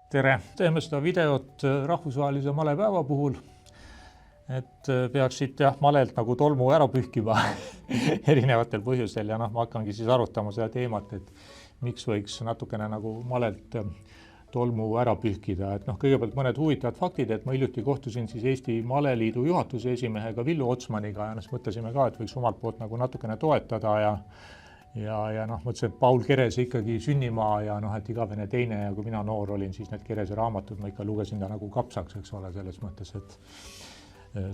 Tere! Teeme seda videot rahvusvahelise malepäeva puhul, et peaksid malelt nagu tolmu ära pühkima erinevatel põhjustel ja ma hakkangi siis arutama seda teemat, et miks võiks natukene nagu malelt tolmu ära pühkida. Et kõigepealt mõned huvitavad faktid, et ma hiljuti kohtusin siis Eesti Maleliidu juhatuse esimehega Villu Otsmaniga ja mõtlesime ka, et võiks omalt poolt nagu natukene toetada ja mõtlesin, et Paul Kerese ikkagi sünnimaa ja et igavene teine ja kui mina noor olin, siis need Kerese raamatud ma ikka lugesin ta nagu kapsaks, eks ole, selles mõttes, et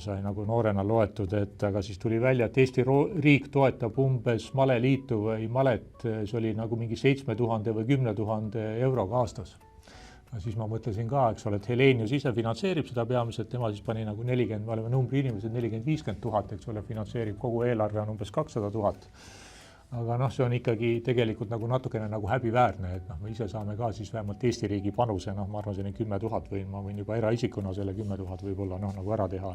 sai nagu noorena loetud, et aga siis tuli välja, et Eesti riik toetab umbes maleliitu või malet, see oli nagu mingi 7000 või 10 000 euroga aastas. Siis ma mõtlesin ka, eks ole, et Helenius ise finantseerib seda peamiselt, tema siis pani nagu 40, me oleme numbri inimesed 40-50 000, eks ole, finantseerib kogu eelarve on umbes 200 000. Aga see on ikkagi tegelikult nagu natukene nagu häbiväärne, et me ise saame ka siis vähemalt Eesti riigi panuse, ma arvan, see on 10 000 või ma võin juba eraisikuna selle 10 000 võib-olla nagu ära teha,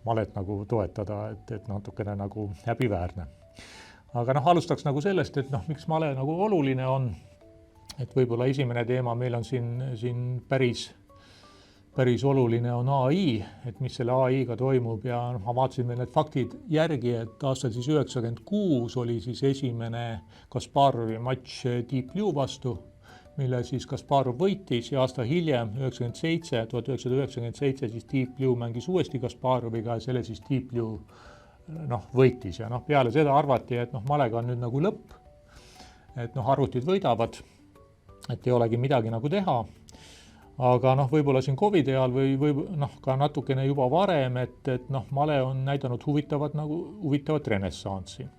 malet nagu toetada, et natukene nagu häbiväärne. Aga alustaks nagu sellest, et miks male nagu oluline on, et võib-olla esimene teema meil on siin päris oluline on AI, et mis selle AI-ga toimub ja ma vaatasin veel need faktid järgi, et aastal siis 96 oli siis esimene Kasparovi matš Deep Blue vastu, mille siis Kasparov võitis ja aasta hiljem, 1997 siis Deep Blue mängis uuesti Kasparoviga ja selle siis Deep Blue võitis ja peale seda arvati, et malega on nüüd nagu lõpp, et arvutid võidavad, et ei olegi midagi nagu teha. Aga võib-olla siin COVID ajal või ka natukene juba varem, et male on näidanud huvitavat renessanssi.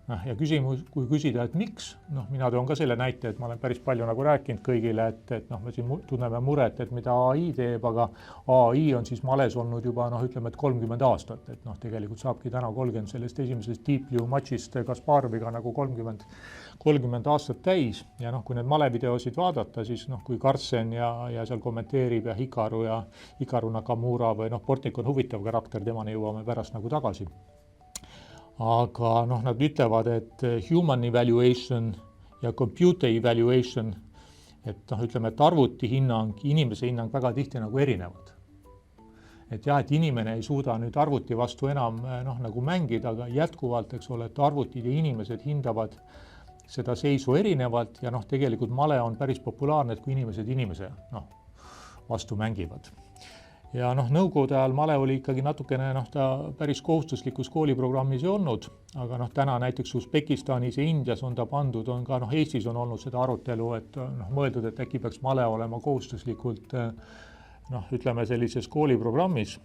Ja küsimus, kui küsida, et miks, mina toon ka selle näite, et ma olen päris palju nagu rääkinud kõigile, et me siin tunneme muret, et mida AI teeb, aga AI on siis males olnud juba, ütleme, et 30 aastat, et tegelikult saabki täna 30 sellest esimesest Deep Blue matšist Kasparoviga nagu 30 aastat täis ja kui need malevideosid vaadata, siis kui Carsten ja seal kommenteerib ja Hikaru Nakamura või Bortnik on huvitav karakter, temani jõuame pärast nagu tagasi. Aga nad ütlevad, et human evaluation ja computer evaluation, et ütleme, et arvuti hinnang, inimese hinnang väga tihti nagu erinevad. Et jah, et inimene ei suuda nüüd arvuti vastu enam nagu mängida, aga jätkuvalt, eks ole, et arvutid ja inimesed hindavad seda seisu erinevalt ja tegelikult male on päris populaarne, et kui inimesed inimese vastu mängivad. Ja nõukogude ajal male oli ikkagi natukene ta päris kohustuslikus kooliprogrammis ei olnud, aga täna näiteks Usbekistanis ja Indias on ta pandud, on ka Eestis on olnud seda arutelu, et mõeldud, et äkki peaks male olema kohustuslikult ütleme sellises kooliprogrammis.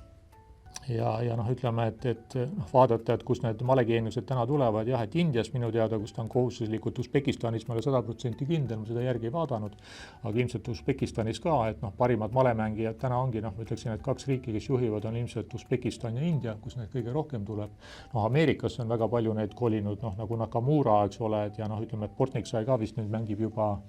Ja ütleme, et vaadata, et kus need malegeeniused täna tulevad, jah, et Indias minu teada, kus ta on kohustuslikult Usbekistanis, ma olen 100% kindel, ma seda järgi ei vaadanud, aga ilmselt Usbekistanis ka, et parimad malemängijad täna ongi, ütleksin, et 2 riiki, kes juhivad, on ilmselt Usbekistan ja India, kus neid kõige rohkem tuleb. Ameerikas on väga palju neid kolinud, nagu Nakamura, eks ole, ja ütleme, et Bortnik sai ka vist nüüd mängib juba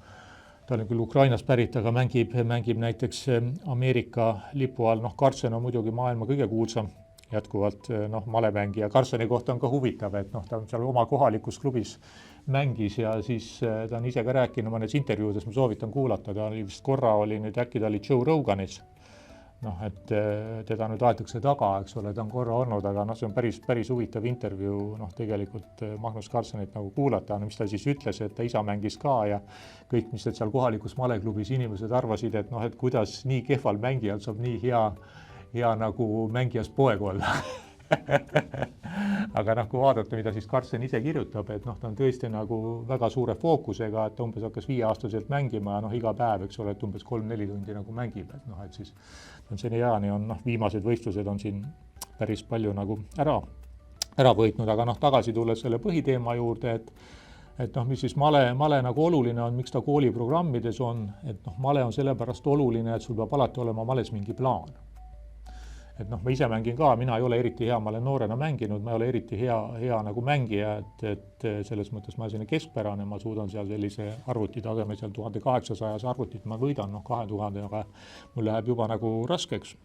ta oli küll Ukrainast pärit, aga mängib näiteks Ameerika lipu all. Carsten on muidugi maailma kõige kuulsam jätkuvalt malemängija. Carsteni kohta on ka huvitav, et ta on seal oma kohalikus klubis mängis ja siis ta on ise ka rääkinud mõnes intervjuudes, ma soovitan kuulata, ta oli vist korra oli nüüd äkki ta oli Joe Roganis. Et teda nüüd aetakse taga, eks ole, ta on korra olnud, aga see on päris huvitav intervjuu tegelikult Magnus Carlsenit nagu kuulata, mis ta siis ütles, et ta isa mängis ka ja kõik, mis seal kohalikus maleklubis inimesed arvasid, et kuidas nii kehval mängijal saab nii hea nagu mängijas poeg olla. Aga kui vaadata, mida siis Carsten ise kirjutab, et ta on tõesti nagu väga suure fookusega, et umbes hakkas 5-aastaselt mängima ja iga päev, eks ole, et umbes 3-4 tundi nagu mängib, et siis seniajani on viimased võistlused on siin päris palju nagu ära võitnud, aga tagasi tulles selle põhiteema juurde, et mis siis male nagu oluline on, miks ta kooliprogrammides on, et male on sellepärast oluline, et sul peab alati olema males mingi plaan. Et ma ise mängin ka, mina ei ole eriti hea, ma olen noorena mänginud, ma ei ole eriti hea nagu mängija, et selles mõttes ma olen selline keskpärane, ma suudan seal sellise arvuti taseme, seal 1800 arvutit ma võidan, 2000, aga mul läheb juba nagu raskeks.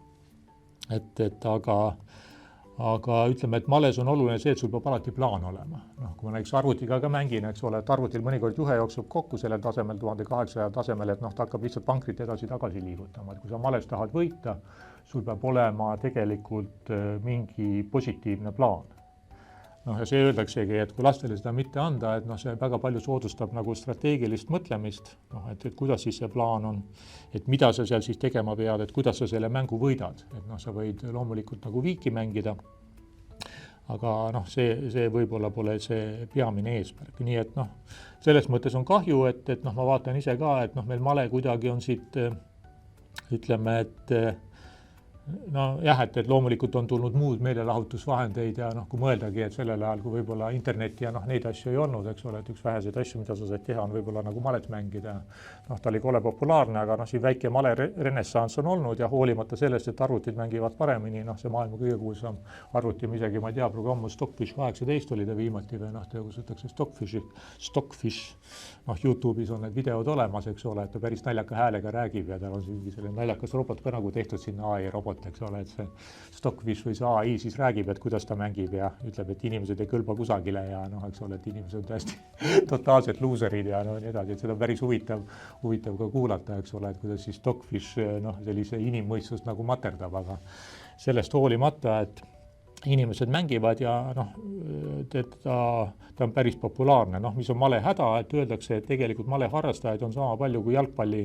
aga ütleme, et males on oluline see, et sul peab alati plaan olema. Noh, kui ma näiteks arvutiga ka mängin, eks ole, et arvutil mõnikord juhe jookseb kokku sellel tasemel, 1800 tasemel, et noh, ta hakkab lihtsalt pankrit edasi-tagasi liigutama. Et kui sa males tahad võita, sul peab olema tegelikult mingi positiivne plaan. Noh, ja see öeldaksegi, et kui lastele seda mitte anda, et noh, see väga palju soodustab nagu strateegilist mõtlemist, noh, et kuidas siis see plaan on, et mida sa seal siis tegema pead, et kuidas sa selle mängu võidad, et noh, sa võid loomulikult nagu viiki mängida, aga noh, see võib-olla pole see peamine eesmärk, nii et noh, selles mõttes on kahju, et noh, ma vaatan ise ka, et noh, meil male kuidagi on siit, ütleme, et no jah, et loomulikult on tulnud muud meelelahutusvahendeid ja noh, kui mõeldagi, et sellel ajal, kui võib-olla internetti ja noh, neid asju ei olnud, eks ole, et üks väheseid asju, mida sa said teha, on võib-olla nagu malet mängida. Noh, ta oli kole populaarne, aga noh, siin väike male renessanss on olnud ja hoolimata sellest, et arvutid mängivad paremini, noh, see maailma kõige kuulsam arvuti, isegi ma ei tea, programm Stockfish 18 oli ta viimati või noh, tegutsetakse Stockfish, noh, YouTube'is on need videod olemas, eks ole, et ta päris naljaka häälega räägib ja tal on mingi selline naljakas robot ka nagu tehtud sinna AI robot, eks ole, et see Stockfish või see AI siis räägib, et kuidas ta mängib ja ütleb, et inimesed ei kõlba kusagile ja noh, eks ole, et inimesed on täiesti totaalsed luuserid ja no nii edasi, et seda on päris huvitav ka kuulata, eks ole, et kuidas siis Stockfish noh, sellise inimmõistust nagu materdab, aga sellest hoolimata, et inimesed mängivad ja noh, ta on päris populaarne, noh, mis on male häda, et öeldakse, et tegelikult male harrastajaid on sama palju kui jalgpalli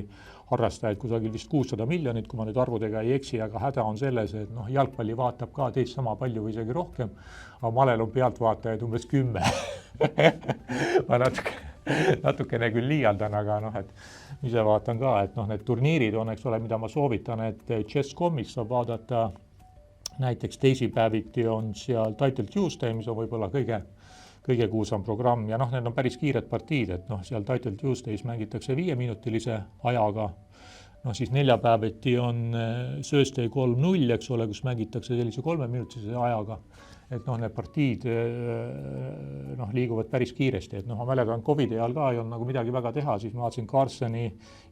harrastajaid, kusagil vist 600 miljonit, kui ma nüüd arvudega ei eksi, aga häda on selles, et noh, jalgpalli vaatab ka teist sama palju või isegi rohkem, aga malel on pealtvaatajaid umbes 10. Ma natukene küll liialdan, aga noh, et ise vaatan ka, et noh, need turniirid on, eks ole, mida ma soovitan, et Chess.com'is saab vaadata näiteks teisipäeviti on seal Title Tuesday, mis on võib-olla kõige kuulsam programm ja noh, need on päris kiired partiid, et noh, seal Title Tuesdays mängitakse 5-minutilise ajaga, noh siis neljapäeviti on Thursday 3-0, eks ole, kus mängitakse sellise 3-minutilise ajaga, et noh, need partiid noh, liiguvad päris kiiresti, et noh, ma mäletan Covidi ajal ka ei olnud nagu midagi väga teha, siis ma vaatasin Carlsoni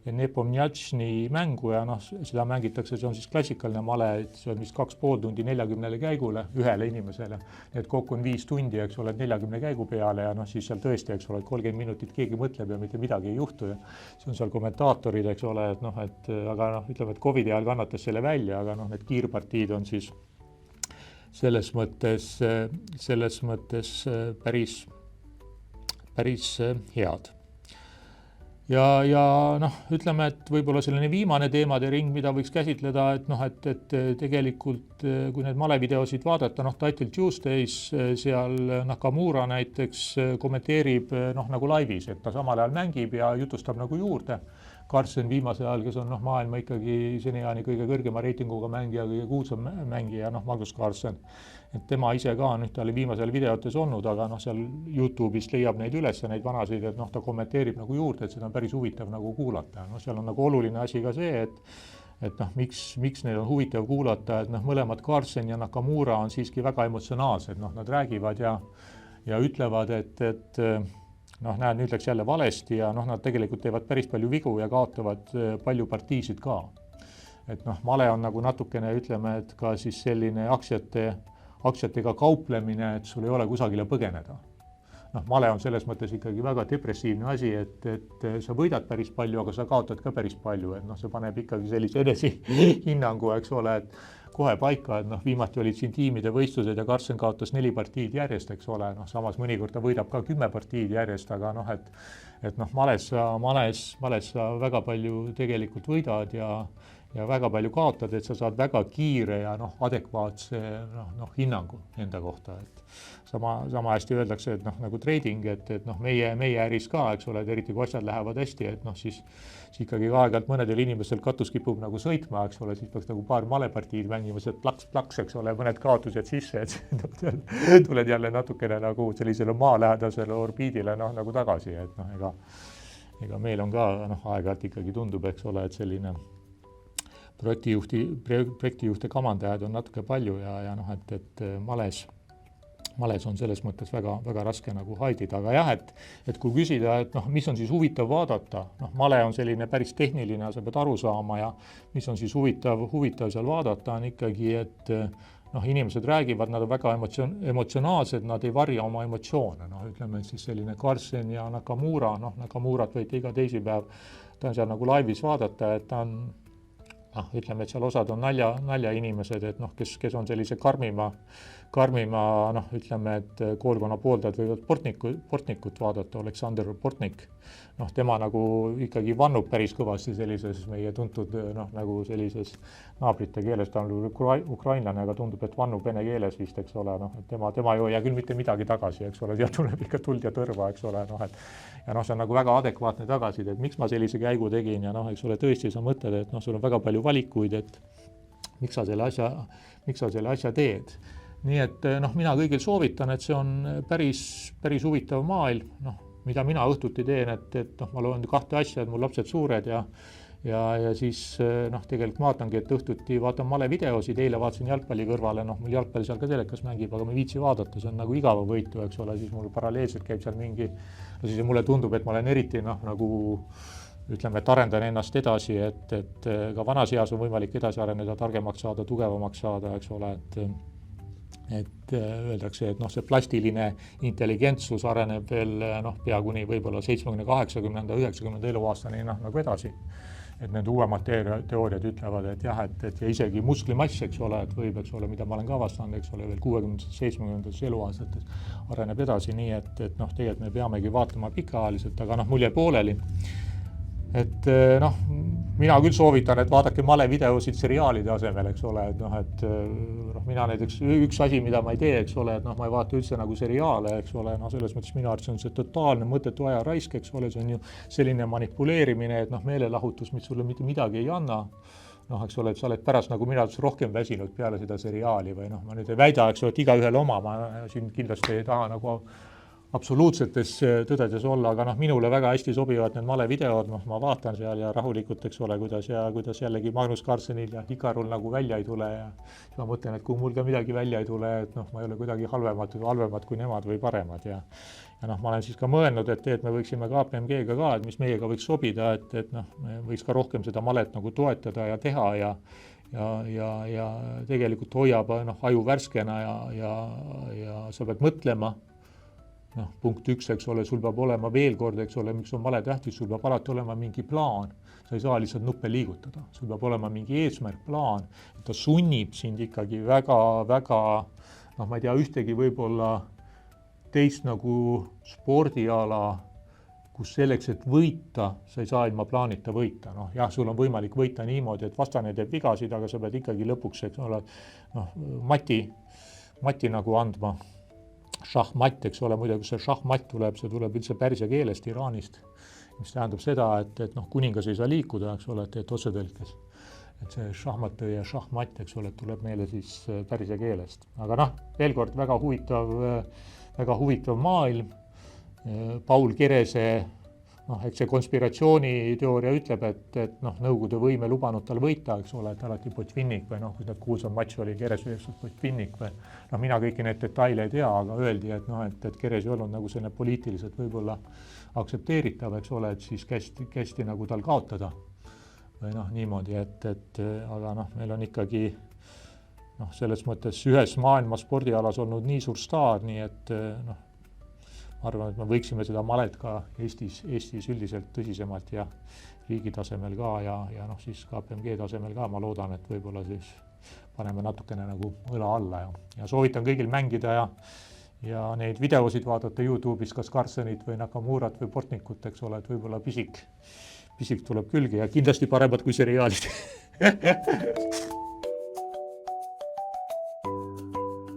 ja Nepomniachtši mängu ja noh, seda mängitakse, see on siis klassikaline male, et see on vist 2,5 tundi 40 käigule ühele inimesele, et kokku on 5 tundi, eks ole, 40 käigu peale ja noh, siis seal tõesti, eks ole, 30 minutit keegi mõtleb ja mitte midagi ei juhtu ja see on seal kommentaatorid, eks ole, et noh, et aga noh, ütleme, et Covidi ajal kannatas selle välja, aga noh, need kiirpartiid on siis selles mõttes päris head. Ja noh, ütleme, et võib-olla selline viimane teemade ring, mida võiks käsitleda, et noh, et tegelikult kui need malevideosid vaadata, noh, Title Tuesdays seal Nakamura näiteks kommenteerib noh, nagu laivis, et ta samal ajal mängib ja jutustab nagu juurde. Carlsen viimase ajal, kes on noh, maailma ikkagi seniajani kõige kõrgema reitinguga mängija, kõige kuulsam mängija, noh, Magnus Carlsen. Et tema ise ka, noh, ta oli viimasel videotes olnud, aga noh, seal YouTube'is leiab neid üles ja neid vanasid, et noh, ta kommenteerib nagu juurde, et seda on päris huvitav nagu kuulata. No seal on nagu oluline asi ka see, et noh, miks neid on huvitav kuulata, et noh, mõlemad Carlsen ja Nakamura on siiski väga emotsionaalsed, noh, nad räägivad ja ütlevad, et noh, näed, nüüd läks jälle valesti ja noh, nad tegelikult teevad päris palju vigu ja kaotavad palju partiisid ka. Et noh, male on nagu natukene, ütleme, et ka siis selline aktsiatega kauplemine, et sul ei ole kusagile põgeneda. Noh, male on selles mõttes ikkagi väga depressiivne asi, et sa võidad päris palju, aga sa kaotad ka päris palju, et noh, see paneb ikkagi sellise edesihinnangu, eks ole, et kohe paika, et noh, viimati olid siin tiimide võistlused ja Carlsen kaotas 4 partiid järjest, eks ole, noh, samas mõnikord ta võidab ka 10 partiid järjest, aga noh, et noh, males sa väga palju tegelikult võidad ja väga palju kaotad, et sa saad väga kiire ja noh, adekvaatse noh, hinnangu enda kohta, et sama hästi öeldakse, et noh, nagu trading, et noh, meie äris ka, eks ole, et eriti kui asjad lähevad hästi, et noh, siis ikkagi aeg-ajalt mõnedel inimestel katus kipub nagu sõitma, eks ole, siis peaks nagu paar malepartiid mängima, see plaks, eks ole, mõned kaotused sisse, et tuled jälle natukene nagu sellisele maalähedasele orbiidile noh, nagu tagasi, et noh, ega meil on ka noh, aeg-ajalt ikkagi tundub, eks ole, et selline projektijuhte kamandajaid on natuke palju ja noh, et males on selles mõttes väga, väga raske nagu haidida, aga jah, et kui küsida, et noh, mis on siis huvitav vaadata, noh, male on selline päris tehniline, sa pead aru saama ja mis on siis huvitav seal vaadata, on ikkagi, noh, inimesed räägivad, nad on väga emotsionaalsed, nad ei varja oma emotsioone, noh, ütleme siis selline Carlsen ja Nakamura, noh, Nakamurat võite iga teisipäev, ta on seal nagu laivis vaadata, et ta on, noh, ütleme, et seal osad on nalja inimesed, et noh, kes on sellise karmima, noh, ütleme, et koolkonna pooldajad võivad Portnikut vaadata, Aleksander Portnik, noh, tema nagu ikkagi vannub päris kõvasti sellises meie tuntud, noh, nagu sellises naabrite keeles, ta on ukrainlane, aga tundub, et vannub vene keeles vist, eks ole, noh, et tema ei hoia küll mitte midagi tagasi, eks ole, ja tuleb ikka tuld ja tõrva, eks ole, noh, et ja noh, see on nagu väga adekvaatne tagasiside, et miks ma sellise käigu tegin ja noh, eks ole, tõesti sa mõtled, et noh, sul on väga palju valikuid, et miks sa selle asja teed. Nii et noh, mina kõigil soovitan, et see on päris huvitav maailm, noh, mida mina õhtuti teen, et noh, ma loen 2 asja, et mul lapsed suured ja siis noh, tegelikult vaatangi, et õhtuti vaatan malevideosid, eile vaatasin jalgpalli kõrvale, noh, mul jalgpalli seal ka telekas mängib, aga ma ei viitsi vaadata, see on nagu igava võitu, eks ole, siis mul paralleelselt käib seal mingi, no siis mulle tundub, et ma olen eriti noh, nagu ütleme, et arendan ennast edasi, et ka vanas eas on võimalik edasi areneda, targemaks saada, tugevamaks saada, eks ole, et öeldakse, et noh, see plastiline intelligentsus areneb veel noh, pea kuni võib-olla 70, 80, 90 eluaastani noh, nagu edasi. Et need uuemad teooriad ütlevad, et jah, et ja isegi musklimass, eks ole, et võib, eks ole, mida ma olen ka avastanud, eks ole, veel 60, 70 eluaastates areneb edasi nii, et noh, tegelikult me peamegi vaatama pikaajaliselt, aga noh, mul jäi pooleli. Et noh, mina küll soovitan, et vaadake malevideosid seriaalide asemel, eks ole, et noh, noh, mina näiteks üks asi, mida ma ei tee, eks ole, et noh, ma ei vaata üldse nagu seriaale, eks ole, no selles mõttes minu arvates on see totaalne mõttetu aja raisk, eks ole, see on ju selline manipuleerimine, et noh, meelelahutus, mis sulle mitte midagi ei anna, noh, eks ole, et sa oled pärast nagu mina rohkem väsinud peale seda seriaali või noh, ma nüüd ei väida, eks ole, et igaühel oma, ma siin kindlasti ei taha nagu absoluutsetes tõdedes olla, aga noh, minule väga hästi sobivad need malevideod, noh, ma vaatan seal ja rahulikult, eks ole, kuidas jällegi Magnus Carlsenil ja Ikarul nagu välja ei tule ja ma mõtlen, et kui mul ka midagi välja ei tule, et noh, ma ei ole kuidagi halvemad kui nemad või paremad ja noh, ma olen siis ka mõelnud, et me võiksime KPMG-ga ka, et mis meiega võiks sobida, et noh, me võiks ka rohkem seda malet nagu toetada ja teha ja tegelikult hoiab noh, aju värskena ja sa pead mõtlema. Noh, punkt 1, eks ole, sul peab olema veel kord, eks ole, miks on male tähtis, sul peab alati olema mingi plaan, sa ei saa lihtsalt nuppe liigutada, sul peab olema mingi eesmärk, plaan, et ta sunnib sind ikkagi väga, noh, ma ei tea, ühtegi võib-olla teist nagu spordiala, kus selleks, et võita, sa ei saa ilma plaanita võita, noh, jah, sul on võimalik võita niimoodi, et vastane teeb vigasid, aga sa pead ikkagi lõpuks, eks ole, noh, mati nagu andma. Šahmat, eks ole, muide, kus see šahmat tuleb, see tuleb üldse pärsia keelest, Iraanist, mis tähendab seda, et noh, kuningas ei saa liikuda, eks ole, et otsetõlkes. Et see šahmat ja šahmat, eks ole, tuleb meile siis pärsia keelest. Aga noh, veel kord väga huvitav maailm. Paul Kerese, noh, eks see konspiratsiooniteooria ütleb, et noh, Nõukogude võim ei lubanud tal võita, eks ole, et alati Botvinnik või noh, kui need kuulsam matš oli Keres versus Botvinnik või noh, mina kõiki neid detaile ei tea, aga öeldi, et noh, et Keres ei olnud nagu selline poliitiliselt võib-olla aktsepteeritav, eks ole, et siis kästi nagu tal kaotada või noh, niimoodi, et aga noh, meil on ikkagi noh, selles mõttes ühes maailma spordialas olnud nii suur staar, nii et noh, ma arvan, et me võiksime seda malet ka Eestis üldiselt tõsisemalt ja riigi tasemel ka ja noh, siis KPMG tasemel ka, ma loodan, et võib-olla siis paneme natukene nagu õla alla ja soovitan kõigil mängida ja neid videosid vaadata YouTube'is, kas Carlsenit või Nakamurat või Portnikut, eks ole, et võib-olla pisik tuleb külge ja kindlasti paremad kui seriaalid.